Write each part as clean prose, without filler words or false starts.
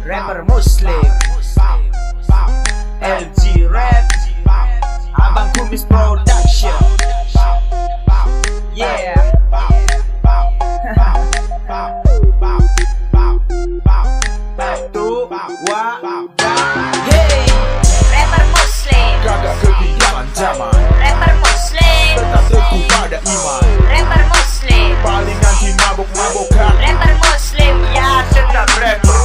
Rapper Muslim, LG Rap, Abang Kumis Production. Yeah. Tuh, hey. Rapper Muslim, Kagak ketinggalan zaman, Rapper Muslim, tetap teguh pada iman. Rapper Muslim, Paling anti mabuk-mabukan, Rapper Muslim, ya tetap rapper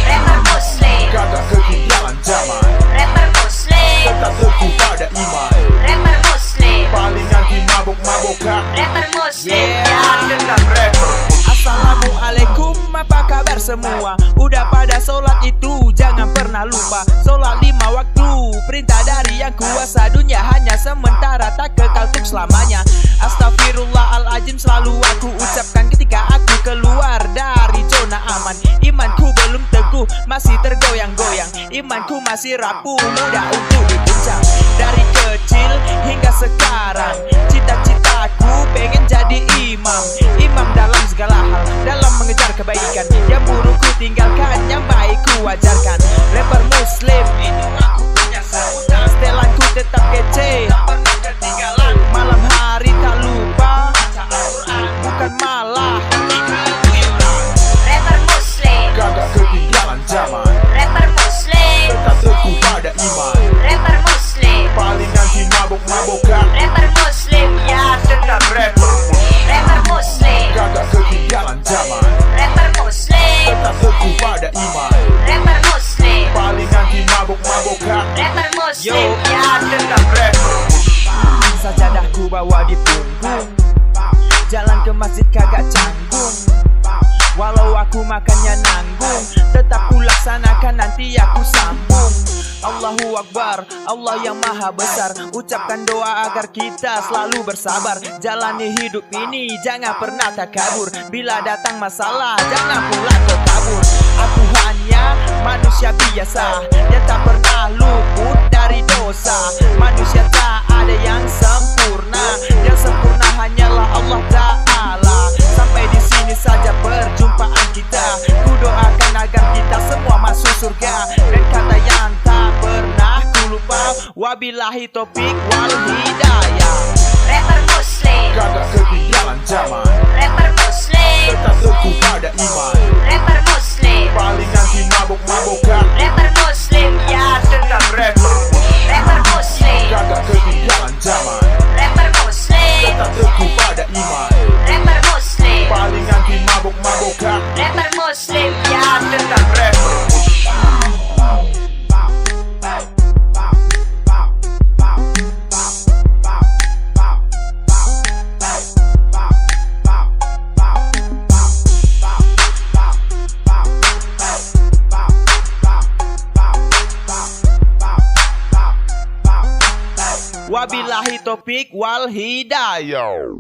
Rapper Muslim, kagak ketinggalan zaman, Rapper Muslim, tetap teguh pada iman. Rapper Muslim, Paling anti mabuk-mabukan, Rapper Muslim, Yeah. ya tetap rapper Assalamualaikum, apa kabar semua? Udah pada sholat itu jangan pernah lupa. Sholat 5 waktu, perintah dari yang kuasa. Dunia hanya sementara, tak kekal untuk selamanya. Astagfirullahaladzim selalu aku ucapkan ketika aku keluar dari zona aman. Imanku belum teguh, masih tergoyang-goyang. Imanku masih rapuh, mudah untuk diguncang. Dari kecil hingga sekarang, cita-citaku pengen jadi imam. Imam dalam segala hal, dalam mengejar kebaikan. Yang buruk ku tinggalkan, yang baik ku wajarkan. Rapper Muslim, itu aku punya sebutan. Setelanku tetap kece, tak pernah ketinggalan. Malam hari tak lupa baca Al-Quran, bukan malah Rapper Muslim, kagak ketinggalan zaman, Rapper Muslim, tetap teguh pada iman. Rapper Muslim, Paling anti mabuk-mabukan, Rapper Muslim, ya tetap rapper Rapper Muslim, kagak ketinggalan zaman, Rapper Muslim, tetap teguh pada iman. Rapper Muslim, Paling anti mabuk-mabukan, Rapper Muslim, Yo. ya tetap rapper sajadahku bawa di punggung. Jalan ke masjid kagak canggung. Walau aku makannya nanggung, tetap ku laksanakan, nanti aku sambung. Allahu Akbar, Allah yang maha besar. Ucapkan doa agar kita selalu bersabar. Jalani hidup ini, jangan pernah takabur. Bila datang masalah, jangan pula kau kabur. Aku hanya manusia biasa yang tak pernah luput dari dosa. Manusia tak ada yang sempurna, yang sempurna hanyalah Allah Ta'ala. Sampai di sini saja perjumpaan kita. Ku doakan agar kita semua masuk surga. Dan kata yang tak pernah ku lupa, wabillahi taufiq wal hidayah. Rapper Muslim, kagak ketinggalan zaman, Rapper Muslim, tetap teguh pada iman. Rapper Muslim, Paling anti mabuk-mabukan, Rapper Muslim, ya tetap rapper Rapper Muslim, kagak ketinggalan zaman, Rapper Muslim, tetap teguh pada iman. Rapper Muslim, Paling anti mabuk-mabukan, Rapper Muslim, ya tetap rapper Wabillahi taufiq wal hidayah.